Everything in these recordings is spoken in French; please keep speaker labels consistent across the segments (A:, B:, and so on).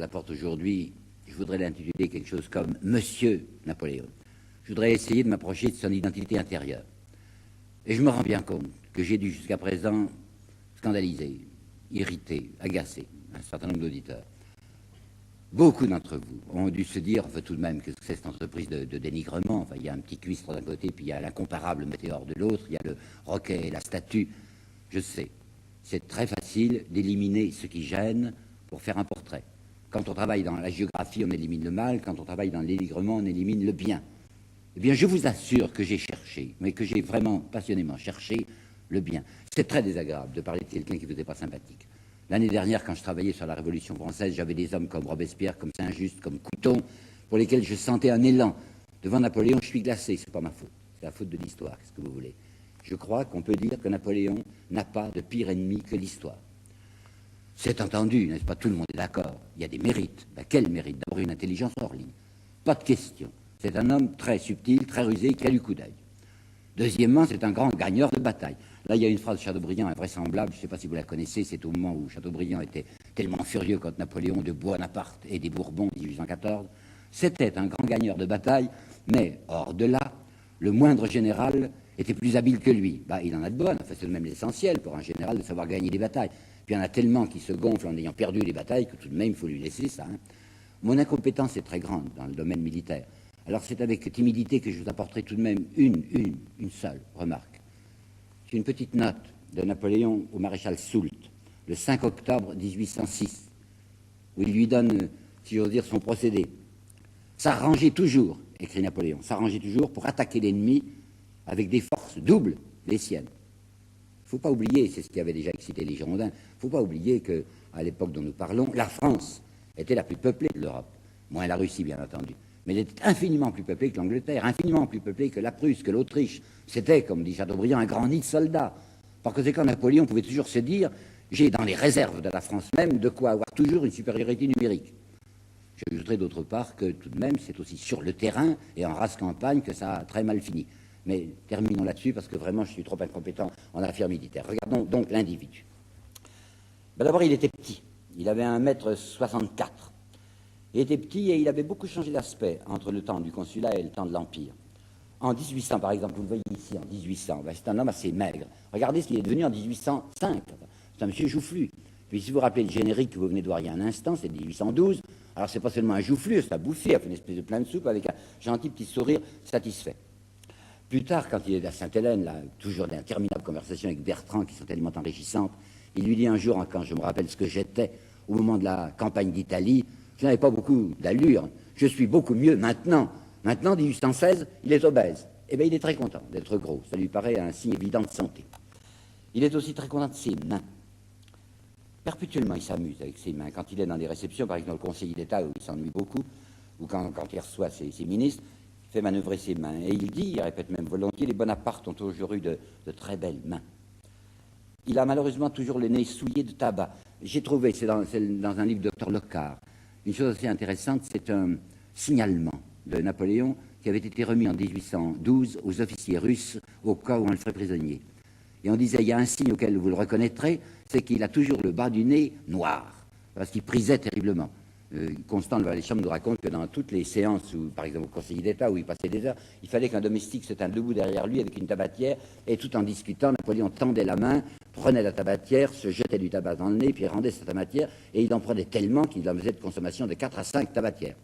A: apporte aujourd'hui, je voudrais l'intituler quelque chose comme Monsieur Napoléon. Je voudrais essayer de m'approcher de son identité intérieure. Et je me rends bien compte que j'ai dû jusqu'à présent scandaliser, irriter, agacer un certain nombre d'auditeurs. Beaucoup d'entre vous ont dû se dire, enfin tout de même, que c'est cette entreprise de dénigrement. Enfin, il y a un petit cuistre d'un côté, puis il y a l'incomparable météore de l'autre, il y a le roquet et la statue. Je sais, c'est très facile d'éliminer ce qui gêne pour faire un portrait. Quand on travaille dans la géographie, on élimine le mal. Quand on travaille dans le dénigrement, on élimine le bien. Eh bien, je vous assure que j'ai cherché, mais que j'ai vraiment passionnément cherché le bien. C'est très désagréable de parler de quelqu'un qui ne vous est pas sympathique. L'année dernière, quand je travaillais sur la Révolution française, j'avais des hommes comme Robespierre, comme Saint-Just, comme Couthon, pour lesquels je sentais un élan. Devant Napoléon, je suis glacé, c'est pas ma faute. C'est la faute de l'histoire, qu'est-ce que vous voulez. Je crois qu'on peut dire que Napoléon n'a pas de pire ennemi que l'histoire. C'est entendu, n'est-ce pas, tout le monde est d'accord. Il y a des mérites. Ben, quel mérite? D'abord une intelligence hors ligne. Pas de question. C'est un homme très subtil, très rusé, qui a du coup d'œil. Deuxièmement, c'est un grand gagneur de bataille. Là, il y a une phrase de Chateaubriand invraisemblable, je ne sais pas si vous la connaissez, c'est au moment où Chateaubriand était tellement furieux contre Napoléon de Bonaparte et des Bourbons en 1814. C'était un grand gagneur de bataille, mais hors de là, le moindre général était plus habile que lui. Bah, il en a de bonnes, enfin, c'est même l'essentiel pour un général de savoir gagner des batailles. Puis il y en a tellement qui se gonflent en ayant perdu les batailles que tout de même, il faut lui laisser ça. Hein. Mon incompétence est très grande dans le domaine militaire. Alors c'est avec timidité que je vous apporterai tout de même une seule remarque. C'est une petite note de Napoléon au maréchal Soult, le 5 octobre 1806, où il lui donne, si j'ose dire, son procédé. S'arranger toujours, écrit Napoléon, s'arranger toujours pour attaquer l'ennemi avec des forces doubles des siennes. Il ne faut pas oublier, c'est ce qui avait déjà excité les Girondins, il ne faut pas oublier qu'à l'époque dont nous parlons, la France était la plus peuplée de l'Europe, moins la Russie bien entendu. Mais elle était infiniment plus peuplée que l'Angleterre, infiniment plus peuplée que la Prusse, que l'Autriche. C'était, comme dit Chateaubriand, un grand nid de soldats. Par conséquent, Napoléon pouvait toujours se dire « j'ai dans les réserves de la France même de quoi avoir toujours une supériorité numérique ». J'ajouterai d'autre part que tout de même, c'est aussi sur le terrain et en race campagne que ça a très mal fini. Mais terminons là-dessus parce que vraiment, je suis trop incompétent en affaires militaires. Regardons donc l'individu. Ben d'abord, il était petit. Il avait 1,64 m. Il était petit et il avait beaucoup changé d'aspect entre le temps du consulat et le temps de l'Empire. En 1800, par exemple, vous le voyez ici, en 1800, ben c'est un homme assez maigre. Regardez ce qu'il est devenu en 1805. C'est un monsieur joufflu. Puis si vous vous rappelez le générique que vous venez de voir il y a un instant, c'est 1812. Alors c'est pas seulement un joufflu, c'est un bouffier, il a fait une espèce de plein de soupe avec un gentil petit sourire satisfait. Plus tard, quand il est à Sainte-Hélène, là, toujours d'interminables conversations avec Bertrand qui sont tellement enrichissantes, il lui dit un jour, quand je me rappelle ce que j'étais au moment de la campagne d'Italie, je n'avais pas beaucoup d'allure. Je suis beaucoup mieux maintenant. Maintenant, 1816, il est obèse. Eh bien, il est très content d'être gros. Ça lui paraît un signe évident de santé. Il est aussi très content de ses mains. Perpétuellement, il s'amuse avec ses mains. Quand il est dans des réceptions, par exemple, au Conseil d'État, où il s'ennuie beaucoup, ou quand il reçoit ses ministres, il fait manœuvrer ses mains. Et il dit, il répète même volontiers, les Bonaparte ont toujours eu de très belles mains. Il a malheureusement toujours le nez souillé de tabac. J'ai trouvé, c'est dans un livre de Dr Locard, une chose assez intéressante, c'est un signalement de Napoléon qui avait été remis en 1812 aux officiers russes au cas où on le ferait prisonnier. Et on disait, il y a un signe auquel vous le reconnaîtrez, c'est qu'il a toujours le bas du nez noir, parce qu'il prisait terriblement. Constant de Valet-Chambre nous raconte que dans toutes les séances, où, par exemple au Conseil d'État, où il passait des heures, il fallait qu'un domestique se tînt debout derrière lui avec une tabatière, et tout en discutant, Napoléon tendait la main, prenait la tabatière, se jetait du tabac dans le nez, puis rendait sa tabatière, et il en prenait tellement qu'il en faisait de consommation de 4 à 5 tabatières.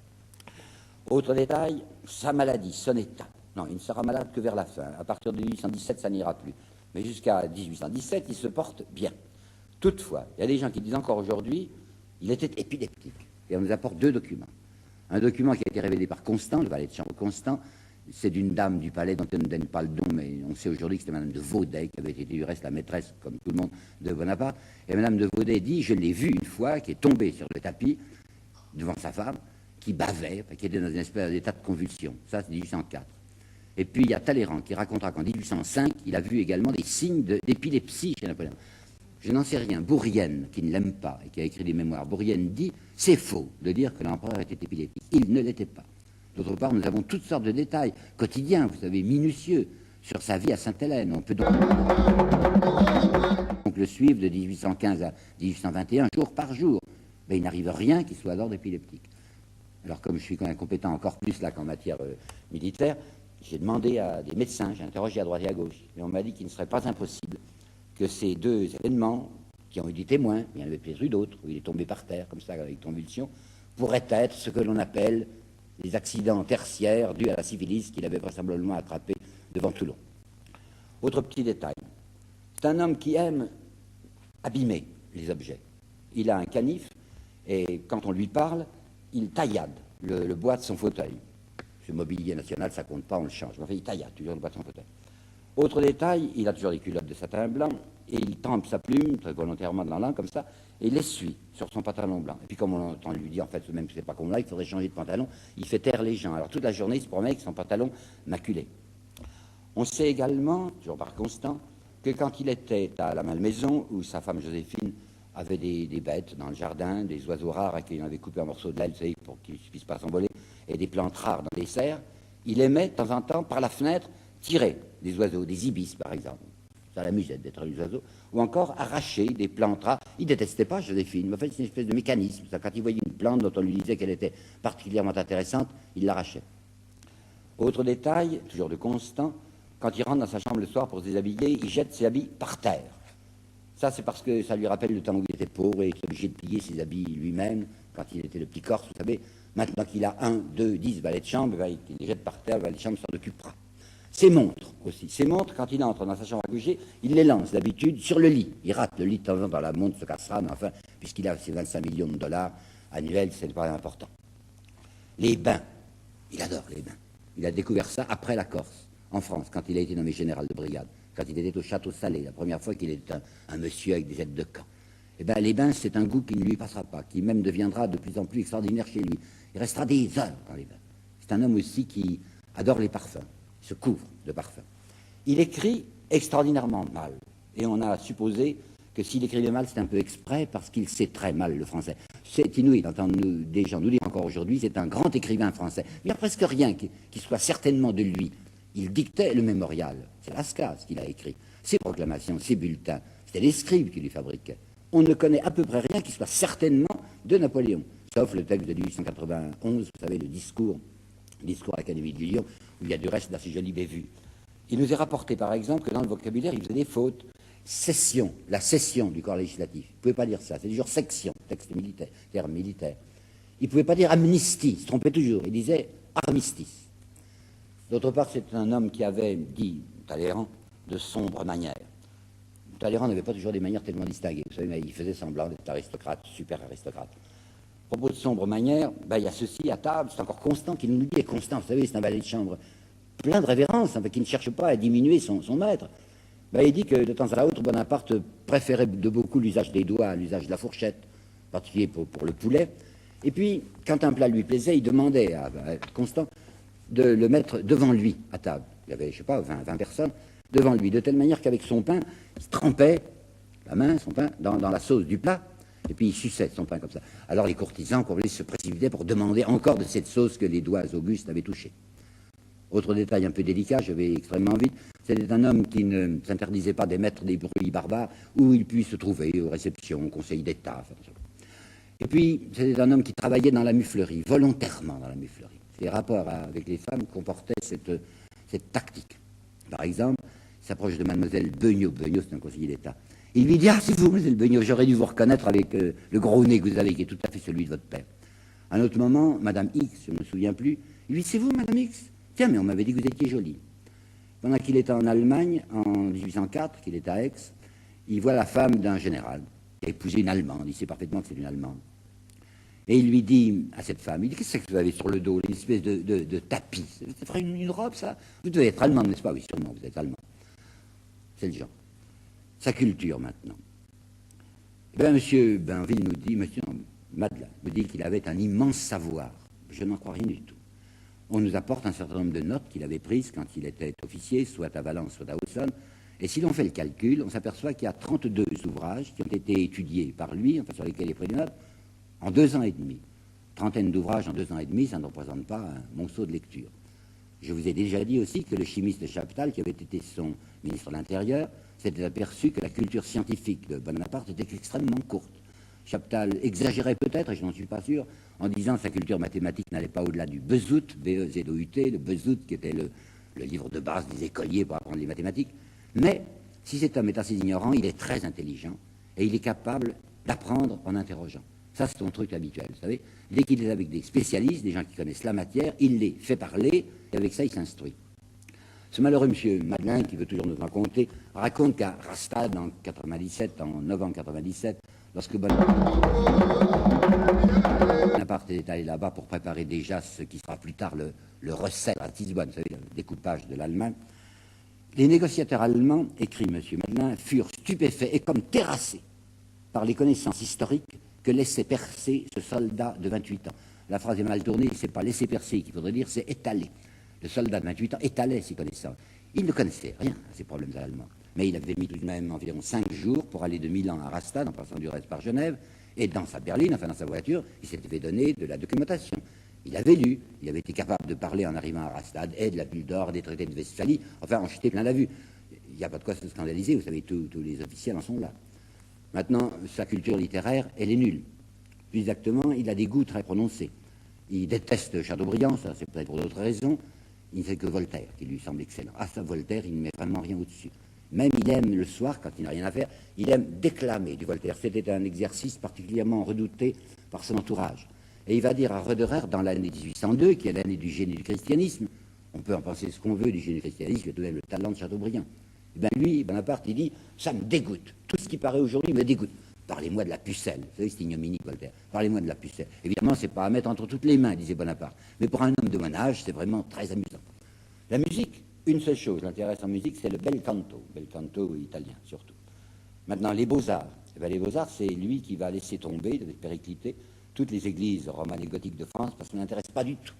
A: Autre détail, sa maladie, son état. Non, il ne sera malade que vers la fin. À partir de 1817, ça n'ira plus. Mais jusqu'à 1817, il se porte bien. Toutefois, il y a des gens qui disent encore aujourd'hui, il était épileptique. Et on nous apporte 2 documents. Un document qui a été révélé par Constant, le valet de chambre Constant, c'est d'une dame du palais dont on ne donne pas le nom, mais on sait aujourd'hui que c'était Madame de Vaudey, qui avait été du reste la maîtresse, comme tout le monde, de Bonaparte. Et Madame de Vaudey dit, je l'ai vue une fois, qui est tombée sur le tapis, devant sa femme, qui bavait, qui était dans une espèce d'état de convulsion. Ça, c'est 1804. Et puis, il y a Talleyrand qui racontera qu'en 1805, il a vu également des signes d'épilepsie chez Napoléon. Je n'en sais rien. Bourrienne, qui ne l'aime pas et qui a écrit des mémoires, Bourrienne dit « C'est faux de dire que l'empereur était épileptique. Il ne l'était pas. » D'autre part, nous avons toutes sortes de détails quotidiens, vous savez, minutieux, sur sa vie à Sainte-Hélène. On peut donc le suivre de 1815 à 1821, jour par jour. ben, il n'arrive rien qui soit d'ordre épileptique. Alors comme je suis quand même compétent encore plus là qu'en matière militaire, j'ai demandé à des médecins, j'ai interrogé à droite et à gauche, et on m'a dit qu'il ne serait pas impossible que ces deux événements, qui ont eu des témoins, il y en avait peut-être eu d'autres, où il est tombé par terre, comme ça, avec convulsion, pourraient être ce que l'on appelle des accidents tertiaires dus à la syphilis qu'il avait vraisemblablement attrapé devant Toulon. Autre petit détail, c'est un homme qui aime abîmer les objets. Il a un canif, et quand on lui parle, il taillade le bois de son fauteuil. Ce mobilier national, ça compte pas, on le change. Enfin, il taillade toujours le bois de son fauteuil. Autre détail, il a toujours des culottes de satin blanc, et il trempe sa plume, très volontairement dans l'an, comme ça, et il l'essuie sur son pantalon blanc. Et puis comme on entend lui dire, en fait, même si c'est pas comme là, il faudrait changer de pantalon, il fait taire les gens. Alors toute la journée, il se promet avec son pantalon maculé. On sait également, toujours par Constant, que quand il était à la Malmaison, où sa femme Joséphine avait des bêtes dans le jardin, des oiseaux rares à qui il avait coupé un morceau de l'aile, pour qu'ils ne puissent pas s'envoler, et des plantes rares dans des serres, il aimait, de temps en temps, par la fenêtre, tirer des oiseaux, des ibis, par exemple. Ça l'amusait d'être des oiseaux. Ou encore arracher des plantes rares. Il ne détestait pas Joséphine, mais en fait, c'est une espèce de mécanisme. Quand il voyait une plante dont on lui disait qu'elle était particulièrement intéressante, il l'arrachait. Autre détail, toujours de Constant, quand il rentre dans sa chambre le soir pour se déshabiller, il jette ses habits par terre. Ça, c'est parce que ça lui rappelle le temps où il était pauvre et qu'il était obligé de plier ses habits lui-même, quand il était le petit Corse, vous savez. Maintenant qu'il a 1, 2, 10 valets de chambre, il les jette par terre, le valet de chambre s'en occupera. Ses montres aussi. Ses montres, quand il entre dans sa chambre à coucher, il les lance d'habitude sur le lit. Il rate le lit de temps en temps, la montre se cassera, mais enfin, puisqu'il a ses 25 millions de dollars annuels, c'est pas important. Les bains. Il adore les bains. Il a découvert ça après la Corse, en France, quand il a été nommé général de brigade, quand il était au Château Salé, la première fois qu'il était un monsieur avec des aides de camp. Eh bien, les bains, c'est un goût qui ne lui passera pas, qui même deviendra de plus en plus extraordinaire chez lui. Il restera des heures dans les bains. C'est un homme aussi qui adore les parfums, il se couvre de parfums. Il écrit extraordinairement mal, et on a supposé que s'il écrivait mal, c'est un peu exprès, parce qu'il sait très mal le français. C'est inouï d'entendre des gens nous dire encore aujourd'hui, c'est un grand écrivain français. Mais il n'y a presque rien qui soit certainement de lui. Il dictait le mémorial, c'est Lascaz qu'il a écrit, ses proclamations, ses bulletins, c'était les scribes qui lui fabriquaient. On ne connaît à peu près rien qui soit certainement de Napoléon, sauf le texte de 1891, vous savez, le discours à l'Académie de Lyon, où il y a du reste d'assez jolies bévues. Il nous est rapporté, par exemple, que dans le vocabulaire, il faisait des fautes. Session, la session du corps législatif. Il ne pouvait pas dire ça, c'est toujours section, texte militaire, terme militaire. Il ne pouvait pas dire amnistie, il se trompait toujours, il disait armistice. D'autre part, c'est un homme qui avait, dit Talleyrand, de sombres manières. Talleyrand n'avait pas toujours des manières tellement distinguées, vous savez, mais il faisait semblant d'être aristocrate, super aristocrate. À propos de sombres manières, ben, il y a ceci à table, c'est encore Constant qui nous le dit, et Constant, vous savez, c'est un valet de chambre plein de révérence, qui ne cherche pas à diminuer son maître. Ben, il dit que de temps à autre, Bonaparte préférait de beaucoup l'usage des doigts à l'usage de la fourchette, en particulier pour le poulet. Et puis, quand un plat lui plaisait, il demandait à Constant de le mettre devant lui à table. Il y avait, je ne sais pas, 20 personnes devant lui, de telle manière qu'avec son pain, il trempait la main, son pain, dans la sauce du plat, et puis il suçait son pain comme ça. Alors les courtisans, se précipitaient pour demander encore de cette sauce que les doigts augustes avaient touchée. Autre détail un peu délicat, je vais extrêmement vite, c'était un homme qui ne s'interdisait pas d'émettre des bruits barbares où il puisse se trouver, aux réceptions, au Conseil d'État. Enfin, et puis, c'était un homme qui travaillait dans la muflerie, volontairement dans la muflerie. Ses rapports avec les femmes comportaient cette tactique. Par exemple, il s'approche de mademoiselle Beugnot. Beugnot, c'est un conseiller d'État. Il lui dit « Ah, c'est vous, mademoiselle Beugnot, j'aurais dû vous reconnaître avec le gros nez que vous avez, qui est tout à fait celui de votre père. » À un autre moment, madame X, je ne me souviens plus, il lui dit « C'est vous, madame X ? Tiens, mais on m'avait dit que vous étiez jolie. » Pendant qu'il était en Allemagne, en 1804, qu'il est à Aix, il voit la femme d'un général, qui a épousé une Allemande, il sait parfaitement que c'est une Allemande. Et il lui dit à cette femme, il dit « Qu'est-ce que vous avez sur le dos, une espèce de tapis? Ça ferait une robe, ça? Vous devez être allemande, n'est-ce pas? » « Oui, sûrement, vous êtes allemande. » C'est le genre. Sa culture, maintenant. Eh bien, M. Bainville nous dit, M. Madeleine nous dit qu'il avait un immense savoir. Je n'en crois rien du tout. On nous apporte un certain nombre de notes qu'il avait prises quand il était officier, soit à Valence, soit à Auxonne. Et si l'on fait le calcul, on s'aperçoit qu'il y a 32 ouvrages qui ont été étudiés par lui, enfin sur lesquels il a pris des notes, en 2 ans et demi. Trentaine d'ouvrages en 2 ans et demi, ça ne représente pas un monceau de lecture. Je vous ai déjà dit aussi que le chimiste de Chaptal, qui avait été son ministre de l'Intérieur, s'était aperçu que la culture scientifique de Bonaparte était extrêmement courte. Chaptal exagérait peut-être, et je n'en suis pas sûr, en disant que sa culture mathématique n'allait pas au-delà du Bezout, B-E-Z-O-U-T, le Bezout qui était le livre de base des écoliers pour apprendre les mathématiques. Mais si cet homme est assez ignorant, il est très intelligent et il est capable d'apprendre en interrogeant. Ça, c'est son truc habituel, vous savez. Dès qu'il est avec des spécialistes, des gens qui connaissent la matière, il les fait parler et avec ça, il s'instruit. Ce malheureux monsieur Madeleine, qui veut toujours nous raconter, raconte qu'à Rastad, en novembre 97, lorsque Bonaparte est allé là-bas pour préparer déjà ce qui sera plus tard le recel à Tisbonne, vous savez, le découpage de l'Allemagne, les négociateurs allemands, écrit M. Madeleine, furent stupéfaits et comme terrassés par les connaissances historiques que laissait percer ce soldat de 28 ans. La phrase est mal tournée, c'est pas laisser percer qu'il faudrait dire, c'est étaler. Le soldat de 28 ans étalait ses connaissances. Il ne connaissait rien à ces problèmes allemands. Mais il avait mis tout de même environ 5 jours pour aller de Milan à Rastad, en passant du reste par Genève, et dans sa berline, enfin dans sa voiture, il s'était fait donner de la documentation. Il avait lu, il avait été capable de parler en arrivant à Rastad, et de la bulle d'or, des traités de Westphalie, enfin en jeter plein la vue. Il n'y a pas de quoi se scandaliser, vous savez, tous les officiels en sont là. Maintenant, sa culture littéraire, elle est nulle. Plus exactement, il a des goûts très prononcés. Il déteste Chateaubriand, ça c'est peut-être pour d'autres raisons. Il ne fait que Voltaire, qui lui semble excellent. Ah, ça, Voltaire, il ne met vraiment rien au-dessus. Même il aime le soir, quand il n'a rien à faire, il aime déclamer du Voltaire. C'était un exercice particulièrement redouté par son entourage. Et il va dire à Roederer, dans l'année 1802, qui est l'année du génie du christianisme, on peut en penser ce qu'on veut du génie du christianisme, il a tout de même le talent de Chateaubriand. Et bien lui, Bonaparte, il dit, ça me dégoûte. Tout ce qui paraît aujourd'hui me dégoûte. Parlez-moi de la pucelle. Vous savez, c'est ignominique, Voltaire. Parlez-moi de la pucelle. Évidemment, c'est pas à mettre entre toutes les mains, disait Bonaparte. Mais pour un homme de mon âge, c'est vraiment très amusant. La musique, une seule chose l'intéresse en musique, c'est le bel canto italien surtout. Maintenant, les beaux-arts. Eh bien, les beaux-arts, c'est lui qui va laisser tomber, de péricliter, toutes les églises romanes et gothiques de France, parce qu'on n'intéresse pas du tout.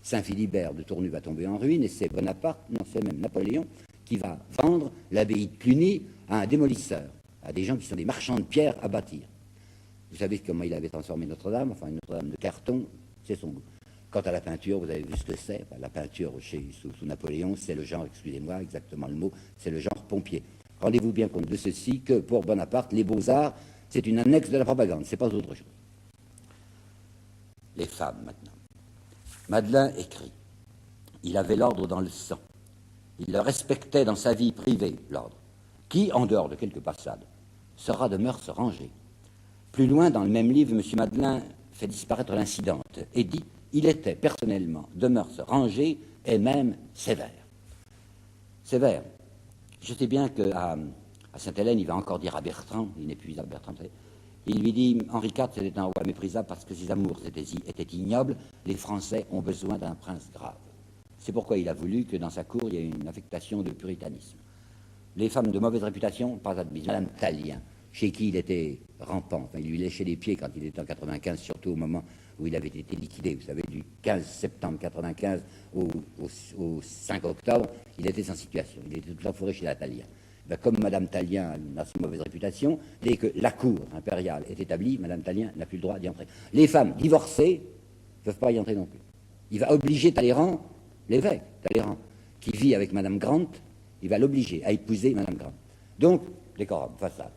A: Saint-Philibert de Tournu va tomber en ruine, et c'est Bonaparte, non, c'est même Napoléon, qui va vendre l'abbaye de Cluny à un démolisseur, à des gens qui sont des marchands de pierre à bâtir. Vous savez comment il avait transformé Notre-Dame, enfin une Notre-Dame de carton, c'est son goût. Quant à la peinture, vous avez vu ce que c'est. La peinture sous Napoléon, c'est le genre, excusez-moi exactement le mot, c'est le genre pompier. Rendez-vous bien compte de ceci, que pour Bonaparte, les beaux-arts, c'est une annexe de la propagande, c'est pas autre chose. Les femmes, maintenant. Madeleine écrit. Il avait l'ordre dans le sang. Il le respectait dans sa vie privée, l'ordre, qui, en dehors de quelques passades, sera de mœurs rangées. Plus loin, dans le même livre, M. Madeleine fait disparaître l'incidente et dit « Il était personnellement de mœurs rangées et même sévère. » Sévère. Je sais bien qu'à Sainte-Hélène, il va encore dire à Bertrand, l'inépuisable Bertrand, il lui dit « Henri IV, c'était un roi méprisable parce que ses amours étaient ignobles. Les Français ont besoin d'un prince grave. » C'est pourquoi il a voulu que dans sa cour, il y ait une affectation de puritanisme. Les femmes de mauvaise réputation, pas admises. Madame Tallien, chez qui il était rampant, enfin, il lui léchait les pieds quand il était en 95, surtout au moment où il avait été liquidé. Vous savez, du 15 septembre 95 au 5 octobre, il était sans situation. Il était tout enfourré chez la Tallien. Ben, comme Madame Tallien a une mauvaise réputation, dès que la cour impériale est établie, Madame Tallien n'a plus le droit d'y entrer. Les femmes divorcées ne peuvent pas y entrer non plus. Il va obliger Talleyrand, l'évêque Talleyrand, qui vit avec Madame Grant, il va l'obliger à épouser Madame Grant. Donc, décorum, façade.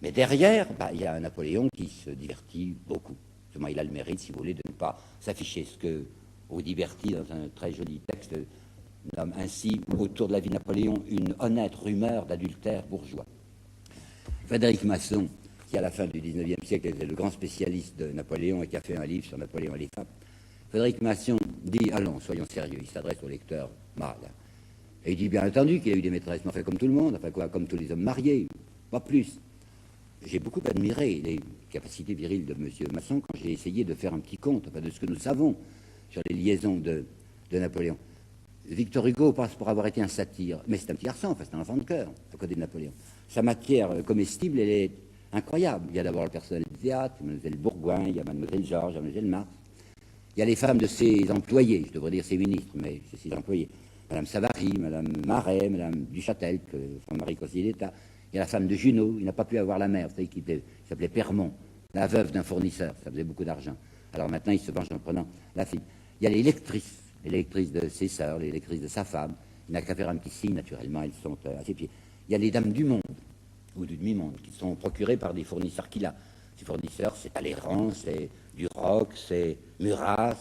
A: Mais derrière, il y a un Napoléon qui se divertit beaucoup. Seulement, il a le mérite, si vous voulez, de ne pas s'afficher. Ce que au divertit, dans un très joli texte, nomme ainsi, autour de la vie de Napoléon, une honnête rumeur d'adultère bourgeois. Frédéric Masson, qui à la fin du XIXe siècle était le grand spécialiste de Napoléon et qui a fait un livre sur Napoléon et les femmes, Frédéric Masson dit, allons, soyons sérieux, il s'adresse au lecteur mâle. Et il dit bien entendu qu'il a eu des maîtresses, mais enfin comme tout le monde, enfin quoi, comme tous les hommes mariés, pas plus. J'ai beaucoup admiré les capacités viriles de M. Masson quand j'ai essayé de faire un petit compte enfin, de ce que nous savons sur les liaisons de Napoléon. Victor Hugo passe pour avoir été un satyre, mais c'est un petit garçon, enfin, c'est un enfant de cœur à côté de Napoléon. Sa matière comestible, elle est incroyable. Il y a d'abord le personnel du théâtre, Mlle Bourgoin, il y a Mlle Georges, Mlle Marx. Il y a les femmes de ses employés, je devrais dire ses ministres, mais c'est ses employés. Mme Savary, Mme Marais, Mme Duchâtel, Marie Conseiller d'État. Il y a la femme de Junot, il n'a pas pu avoir la mère, vous savez, qui s'appelait Permont, la veuve d'un fournisseur, ça faisait beaucoup d'argent. Alors maintenant, il se venge en prenant la fille. Il y a les lectrices de ses sœurs, les lectrices de sa femme. Il n'a qu'à faire un petit signe, naturellement, elles sont à ses pieds. Il y a les dames du monde, ou du demi-monde, qui sont procurées par des fournisseurs qu'il a. Ses fournisseurs, c'est Talleyrand, c'est Duroc, c'est Murat,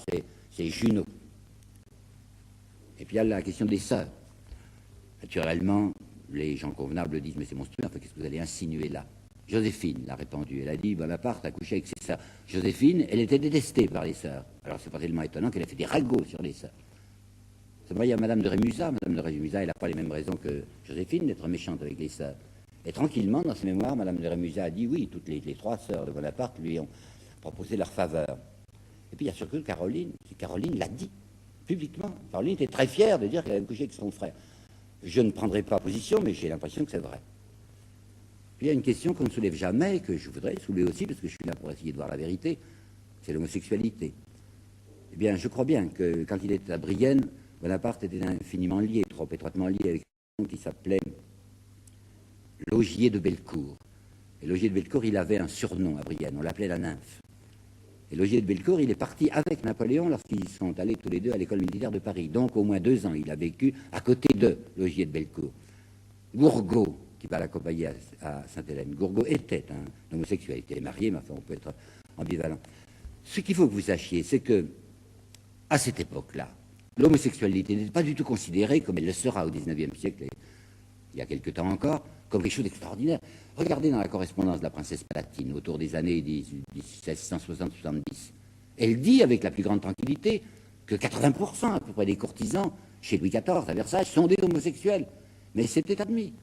A: c'est Junot. Et puis il y a la question des sœurs. Naturellement, les gens convenables disent, mais c'est monstrueux, enfin, qu'est-ce que vous allez insinuer là? Joséphine l'a répandu. Elle a dit, Bonaparte a couché avec ses sœurs. Joséphine, elle était détestée par les sœurs. Alors c'est pas tellement étonnant qu'elle ait fait des ragots sur les sœurs. C'est vrai, il y a Madame de Rémusat. Madame de Rémusat, elle n'a pas les mêmes raisons que Joséphine d'être méchante avec les sœurs. Et tranquillement, dans ses mémoires, Madame de Rémusat a dit, oui, toutes les trois sœurs de Bonaparte lui ont proposé leur faveur. Et puis il y a surtout Caroline. Caroline l'a dit publiquement. Caroline était très fière de dire qu'elle avait couché avec son frère. Je ne prendrai pas position, mais j'ai l'impression que c'est vrai. Puis il y a une question qu'on ne soulève jamais, que je voudrais soulever aussi, parce que je suis là pour essayer de voir la vérité, c'est l'homosexualité. Eh bien, je crois bien que quand il était à Brienne, Bonaparte était infiniment lié, trop étroitement lié avec un qui s'appelait Laugier de Bellecour. Et Laugier de Bellecour, il avait un surnom à Brienne, on l'appelait la nymphe. Et Laugier de Bellecour, il est parti avec Napoléon lorsqu'ils sont allés tous les deux à l'école militaire de Paris. Donc au moins 2 ans, il a vécu à côté de Laugier de Bellecour. Gourgaud, qui va l'accompagner à Sainte-Hélène. Gourgaud était un homosexuel, il était marié, mais enfin on peut être ambivalent. Ce qu'il faut que vous sachiez, c'est que à cette époque-là, l'homosexualité n'était pas du tout considérée comme elle le sera au XIXe siècle, il y a quelque temps encore, comme quelque chose d'extraordinaire. Regardez dans la correspondance de la princesse Palatine, autour des années 1760-70. Elle dit avec la plus grande tranquillité que 80% à peu près des courtisans chez Louis XIV à Versailles sont des homosexuels. Mais c'était admis.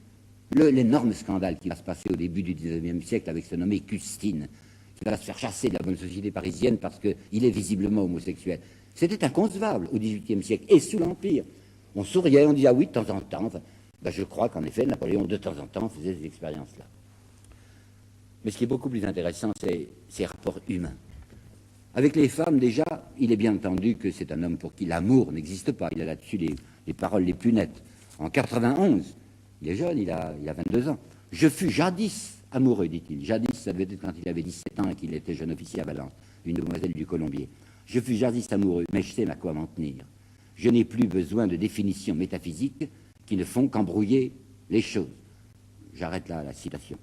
A: L'énorme scandale qui va se passer au début du XIXe siècle avec ce nommé Custine, qui va se faire chasser de la bonne société parisienne parce qu'il est visiblement homosexuel. C'était inconcevable au XVIIIe siècle et sous l'Empire. On souriait, on disait ah oui de temps en temps. Enfin, ben, je crois qu'en effet Napoléon de temps en temps faisait ces expériences-là. Mais ce qui est beaucoup plus intéressant, c'est ces rapports humains. Avec les femmes, déjà, il est bien entendu que c'est un homme pour qui l'amour n'existe pas. Il a là-dessus les paroles les plus nettes. En 91, il est jeune, il a 22 ans. Je fus jadis amoureux, dit-il. Jadis, ça devait être quand il avait 17 ans et qu'il était jeune officier à Valence, une demoiselle du Colombier. Je fus jadis amoureux, mais je sais à quoi m'en tenir. Je n'ai plus besoin de définitions métaphysiques qui ne font qu'embrouiller les choses. J'arrête là la citation.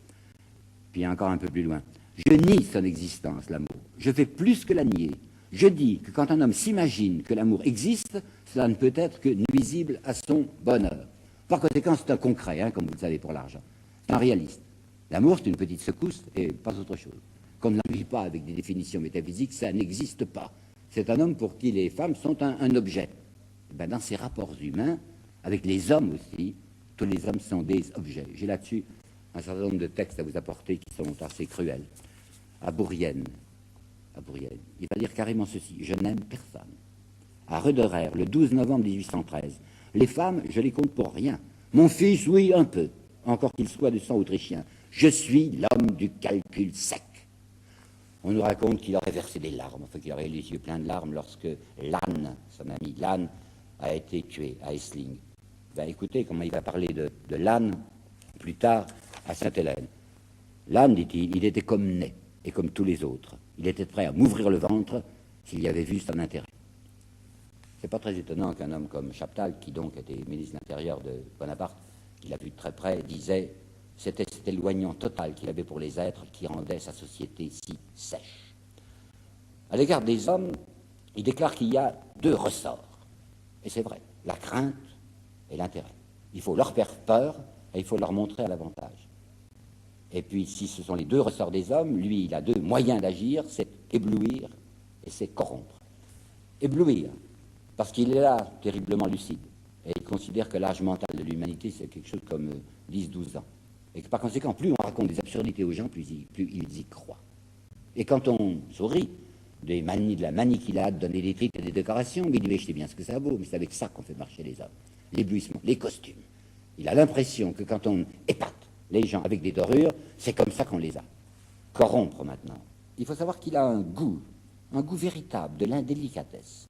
A: Puis encore un peu plus loin. Je nie son existence, l'amour. Je fais plus que la nier. Je dis que quand un homme s'imagine que l'amour existe, cela ne peut être que nuisible à son bonheur. Par conséquent, c'est un concret, comme vous le savez pour l'argent. C'est un réaliste. L'amour, c'est une petite secousse et pas autre chose. Qu'on ne l'appuie pas avec des définitions métaphysiques, ça n'existe pas. C'est un homme pour qui les femmes sont un objet. Ben, dans ces rapports humains, avec les hommes aussi, tous les hommes sont des objets. J'ai là-dessus un certain nombre de textes à vous apporter qui sont assez cruels. À Bourrienne, il va dire carrément ceci: je n'aime personne. À Rederer, le 12 novembre 1813, les femmes, je les compte pour rien. Mon fils, oui, un peu, encore qu'il soit de sang autrichien. Je suis l'homme du calcul sec. On nous raconte qu'il aurait versé des larmes, enfin qu'il aurait eu les yeux pleins de larmes lorsque Lannes, son ami Lannes, a été tué à Essling. Ben, écoutez comment il va parler de Lannes plus tard à Sainte-Hélène. Lannes, dit-il, il était comme né, et comme tous les autres. Il était prêt à m'ouvrir le ventre s'il y avait vu son intérêt. C'est pas très étonnant qu'un homme comme Chaptal, qui donc était ministre de l'Intérieur de Bonaparte, qui l'a vu de très près, disait c'était cet éloignement total qu'il avait pour les êtres qui rendait sa société si sèche. À l'égard des hommes, il déclare qu'il y a 2 ressorts. Et c'est vrai, la crainte et l'intérêt. Il faut leur faire peur et il faut leur montrer à l'avantage. Et puis, si ce sont les 2 ressorts des hommes, lui, il a 2 moyens d'agir, c'est éblouir et c'est corrompre. Éblouir, parce qu'il est là terriblement lucide, et il considère que l'âge mental de l'humanité, c'est quelque chose comme 10-12 ans. Et que par conséquent, plus on raconte des absurdités aux gens, plus ils y croient. Et quand on sourit de la manie qu'il a de donner des tricks et des décorations, il dit, mais je sais bien ce que ça vaut, mais c'est avec ça qu'on fait marcher les hommes. L'éblouissement, les costumes. Il a l'impression que quand on épate les gens avec des dorures, c'est comme ça qu'on les a. Corrompre maintenant. Il faut savoir qu'il a un goût véritable de l'indélicatesse.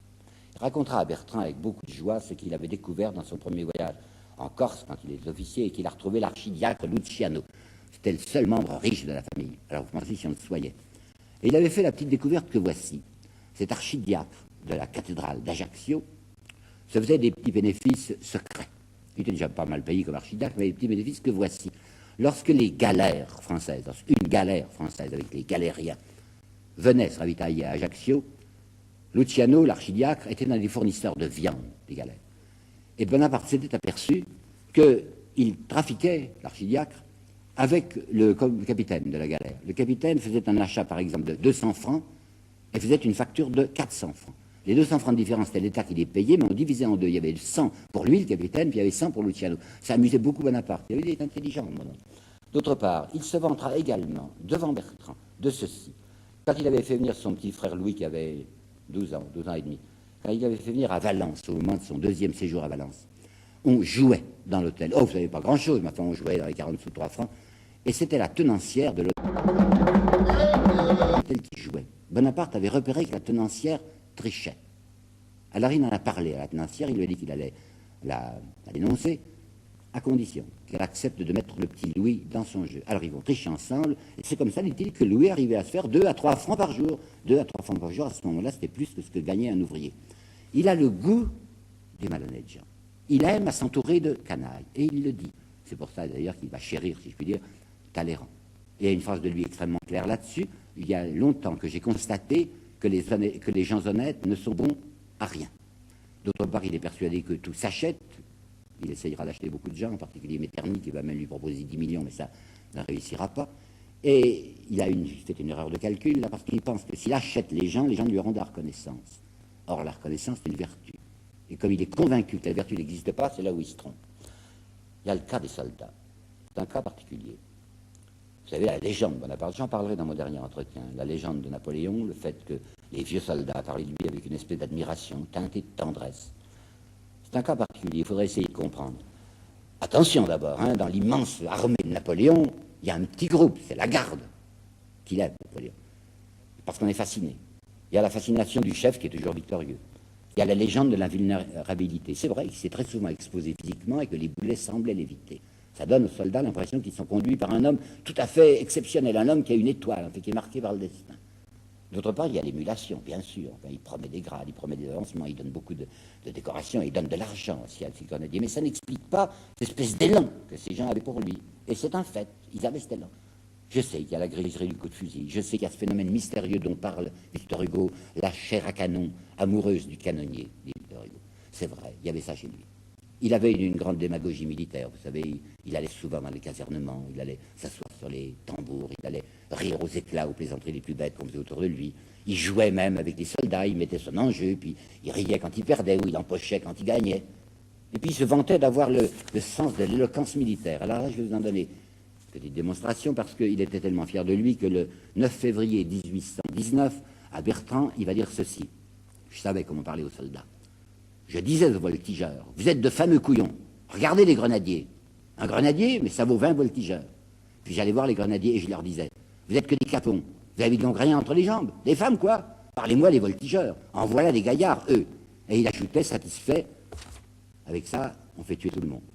A: Il racontera à Bertrand avec beaucoup de joie ce qu'il avait découvert dans son premier voyage en Corse quand il était officier et qu'il a retrouvé l'archidiacre Luciano. C'était le seul membre riche de la famille. Alors vous pensez si on le soyait. Et il avait fait la petite découverte que voici. Cet archidiacre de la cathédrale d'Ajaccio se faisait des petits bénéfices secrets. Il était déjà pas mal payé comme archidiacre, mais les petits bénéfices que voici. Lorsque les galères françaises, une galère française avec les galériens, venait se ravitailler à Ajaccio, Luciano, l'archidiacre, était l'un des fournisseurs de viande des galères. Et Bonaparte s'était aperçu qu'il trafiquait, l'archidiacre, avec le capitaine de la galère. Le capitaine faisait un achat, par exemple, de 200 francs et faisait une facture de 400 francs. Les 200 francs de différence, c'était l'État qui les payait, mais on divisait en deux. Il y avait 100 pour lui, le capitaine, puis il y avait 100 pour Luciano. Ça amusait beaucoup Bonaparte. Il était intelligent, mon homme. D'autre part, il se vantera également, devant Bertrand, de ceci. Quand il avait fait venir son petit frère Louis, qui avait 12 ans et demi, quand il avait fait venir à Valence, au moment de son deuxième séjour à Valence, on jouait dans l'hôtel. Oh, vous savez pas grand-chose, mais enfin, on jouait dans les 40 sous 3 francs. Et c'était la tenancière de l'hôtel qui jouait. Bonaparte avait repéré que la tenancière trichait. Alors il en a parlé à la tenancière, il lui a dit qu'il allait la dénoncer, à condition qu'elle accepte de mettre le petit Louis dans son jeu. Alors ils vont tricher ensemble, et c'est comme ça, dit-il, que Louis arrivait à se faire 2 à 3 francs par jour. 2 à 3 francs par jour, à ce moment-là, c'était plus que ce que gagnait un ouvrier. Il a le goût des malhonnêtes gens. Il aime à s'entourer de canailles, et il le dit. C'est pour ça, d'ailleurs, qu'il va chérir, si je puis dire, Talleyrand. Il y a une phrase de lui extrêmement claire là-dessus. Il y a longtemps que j'ai constaté que les gens honnêtes ne sont bons à rien. D'autre part, il est persuadé que tout s'achète. Il essayera d'acheter beaucoup de gens, en particulier Metternich, qui va même lui proposer 10 millions, mais ça ne réussira pas. Et il a fait une erreur de calcul, là, parce qu'il pense que s'il achète les gens lui auront de la reconnaissance. Or, la reconnaissance, c'est une vertu. Et comme il est convaincu que la vertu n'existe pas, c'est là où il se trompe. Il y a le cas des soldats. C'est un cas particulier. Vous savez, la légende Bonaparte, j'en parlerai dans mon dernier entretien, la légende de Napoléon, le fait que les vieux soldats parlaient de lui avec une espèce d'admiration, teintée de tendresse. C'est un cas particulier, il faudrait essayer de comprendre. Attention d'abord, dans l'immense armée de Napoléon, il y a un petit groupe, c'est la garde, qu'il aime, Napoléon. Parce qu'on est fasciné. Il y a la fascination du chef qui est toujours victorieux. Il y a la légende de l'invulnérabilité. C'est vrai qu'il s'est très souvent exposé physiquement et que les boulets semblaient l'éviter. Ça donne aux soldats l'impression qu'ils sont conduits par un homme tout à fait exceptionnel, un homme qui a une étoile, qui est marqué par le destin. D'autre part, il y a l'émulation, bien sûr. Enfin, il promet des grades, il promet des avancements, il donne beaucoup de décorations, il donne de l'argent aussi à ces grenadiers. Mais ça n'explique pas l'espèce d'élan que ces gens avaient pour lui. Et c'est un fait, ils avaient cet élan. Je sais qu'il y a la griserie du coup de fusil, je sais qu'il y a ce phénomène mystérieux dont parle Victor Hugo, la chair à canon, amoureuse du canonnier, dit Victor Hugo. C'est vrai, il y avait ça chez lui. Il avait une grande démagogie militaire, vous savez, il allait souvent dans les casernements, il allait s'asseoir sur les tambours, il allait rire aux éclats, aux plaisanteries les plus bêtes qu'on faisait autour de lui. Il jouait même avec les soldats, il mettait son enjeu, puis il riait quand il perdait ou il empochait quand il gagnait. Et puis il se vantait d'avoir le sens de l'éloquence militaire. Alors là, je vais vous en donner une petite démonstration parce qu'il était tellement fier de lui que le 9 février 1819, à Bertrand, il va dire ceci. Je savais comment parler aux soldats. Je disais aux voltigeurs, vous êtes de fameux couillons, regardez les grenadiers. Un grenadier, mais ça vaut 20 voltigeurs. Puis j'allais voir les grenadiers et je leur disais, vous êtes que des capons, vous avez donc rien entre les jambes, des femmes quoi. Parlez-moi les voltigeurs, en voilà des gaillards, eux. Et il ajoutait, satisfait, avec ça, on fait tuer tout le monde.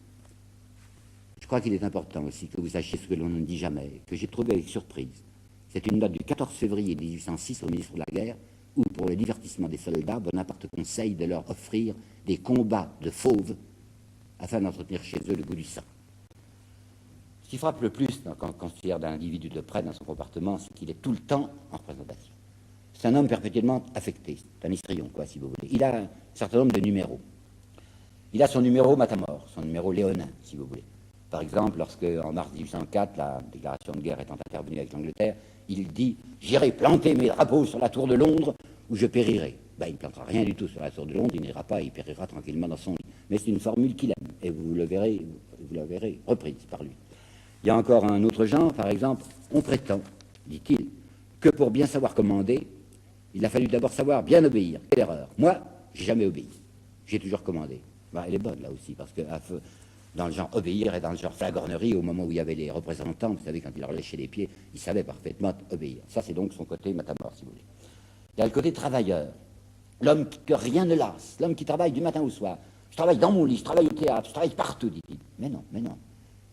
A: Je crois qu'il est important aussi que vous sachiez ce que l'on ne dit jamais, que j'ai trouvé avec surprise. C'est une note du 14 février 1806 au ministre de la Guerre, où, pour le divertissement des soldats, Bonaparte conseille de leur offrir des combats de fauves afin d'entretenir chez eux le goût du sang. Ce qui frappe le plus quand on considère d'un individu de près dans son comportement, c'est qu'il est tout le temps en représentation. C'est un homme perpétuellement affecté, c'est un histrion, quoi, si vous voulez. Il a un certain nombre de numéros. Il a son numéro Matamor, son numéro léonin, si vous voulez. Par exemple, lorsque, en mars 1804, la déclaration de guerre étant intervenue avec l'Angleterre, il dit « J'irai planter mes drapeaux sur la tour de Londres où je périrai ». Ben, il ne plantera rien du tout sur la tour de Londres, il n'ira pas, il périra tranquillement dans son lit. Mais c'est une formule qu'il aime, et vous la verrez reprise par lui. Il y a encore un autre genre, par exemple, on prétend, dit-il, que pour bien savoir commander, il a fallu d'abord savoir bien obéir. Quelle erreur. Moi, j'ai jamais obéi. J'ai toujours commandé. Ben, elle est bonne, là aussi, parce que dans le genre obéir et dans le genre flagornerie, au moment où il y avait les représentants, vous savez, quand il leur léchait les pieds, il savait parfaitement obéir. Ça, c'est donc son côté Matamor, si vous voulez. Il y a le côté travailleur. L'homme que rien ne lasse, l'homme qui travaille du matin au soir. Je travaille dans mon lit, je travaille au théâtre, je travaille partout, dit-il. Mais non, mais non.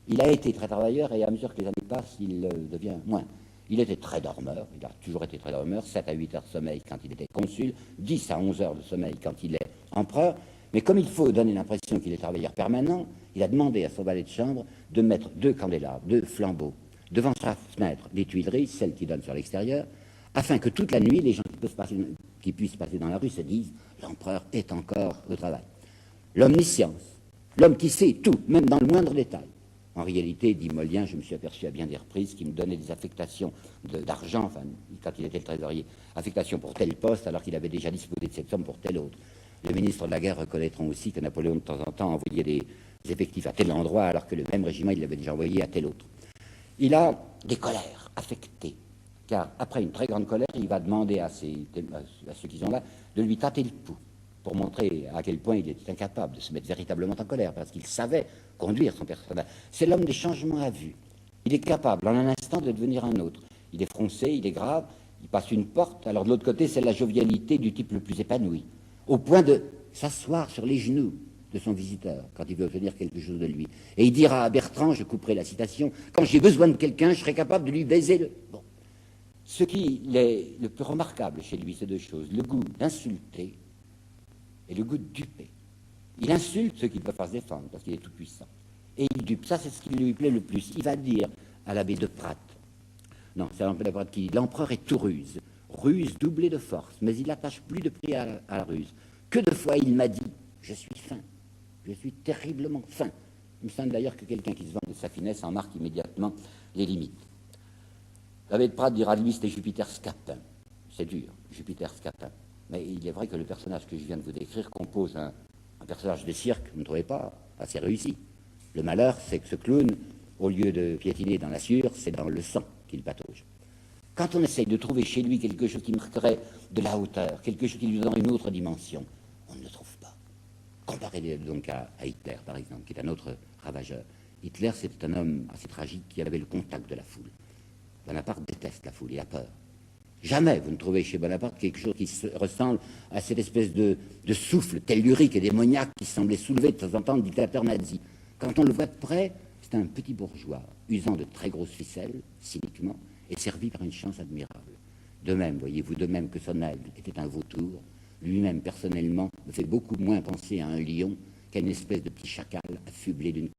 A: Il a été très travailleur et à mesure que les années passent, il devient moins. Il était très dormeur, il a toujours été très dormeur, 7 à 8 heures de sommeil quand il était consul, 10 à 11 heures de sommeil quand il est empereur. Mais comme il faut donner l'impression qu'il est travailleur permanent, Il a demandé à son valet de chambre de mettre 2 candélabres, 2 flambeaux, devant sa fenêtre des Tuileries, celle qui donne sur l'extérieur, afin que toute la nuit, les gens qui puissent passer dans la rue se disent « l'empereur est encore au travail ». L'omniscience, l'homme qui sait tout, même dans le moindre détail. En réalité, dit Molien, je me suis aperçu à bien des reprises qu'il me donnait des affectations d'argent, enfin, quand il était le trésorier, affectations pour tel poste, alors qu'il avait déjà disposé de cette somme pour tel autre. Les ministres de la guerre reconnaîtront aussi que Napoléon, de temps en temps, envoyait des effectifs à tel endroit, alors que le même régiment, il l'avait déjà envoyé à tel autre. Il a des colères affectées, car après une très grande colère, il va demander à ceux qui sont là de lui tâter le pouls, pour montrer à quel point il était incapable de se mettre véritablement en colère, parce qu'il savait conduire son personnage. C'est l'homme des changements à vue. Il est capable, en un instant, de devenir un autre. Il est froncé, il est grave, il passe une porte, alors de l'autre côté, c'est la jovialité du type le plus épanoui, au point de s'asseoir sur les genoux de son visiteur, quand il veut obtenir quelque chose de lui. Et il dira à Bertrand, je couperai la citation, « Quand j'ai besoin de quelqu'un, je serai capable de lui baiser le... » Bon. Ce qui est le plus remarquable chez lui, c'est 2 choses. Le goût d'insulter et le goût de duper. Il insulte ceux qui ne peuvent pas se défendre, parce qu'il est tout puissant. Et il dupe. Ça, c'est ce qui lui plaît le plus. Il va dire à l'abbé de Prat, non, c'est l'abbé de Prat qui dit, l'empereur est tout ruse, ruse doublée de force, mais il n'attache plus de prix à la ruse. Que de fois il m'a dit, je suis fin, je suis terriblement fin. Il me semble d'ailleurs que quelqu'un qui se vante de sa finesse en marque immédiatement les limites. L'abbé de Prat dira, lui, c'était Jupiter Scapin. C'est dur, Jupiter Scapin. Mais il est vrai que le personnage que je viens de vous décrire compose un personnage de cirque, vous ne trouvez pas, assez réussi. Le malheur, c'est que ce clown, au lieu de piétiner dans la sueur, c'est dans le sang qu'il patauge. Quand on essaye de trouver chez lui quelque chose qui marquerait de la hauteur, quelque chose qui lui donne une autre dimension, on ne le trouve pas. Comparez donc à Hitler, par exemple, qui est un autre ravageur. Hitler, c'était un homme assez tragique qui avait le contact de la foule. Bonaparte déteste la foule, il a peur. Jamais vous ne trouvez chez Bonaparte quelque chose qui ressemble à cette espèce de souffle tellurique et démoniaque qui semblait soulever de temps en temps le dictateur nazi. Quand on le voit de près, c'est un petit bourgeois, usant de très grosses ficelles, cyniquement, et servi par une chance admirable. De même, voyez-vous, de même que son aigle était un vautour, lui-même, personnellement, me fait beaucoup moins penser à un lion qu'à une espèce de petit chacal affublé d'une...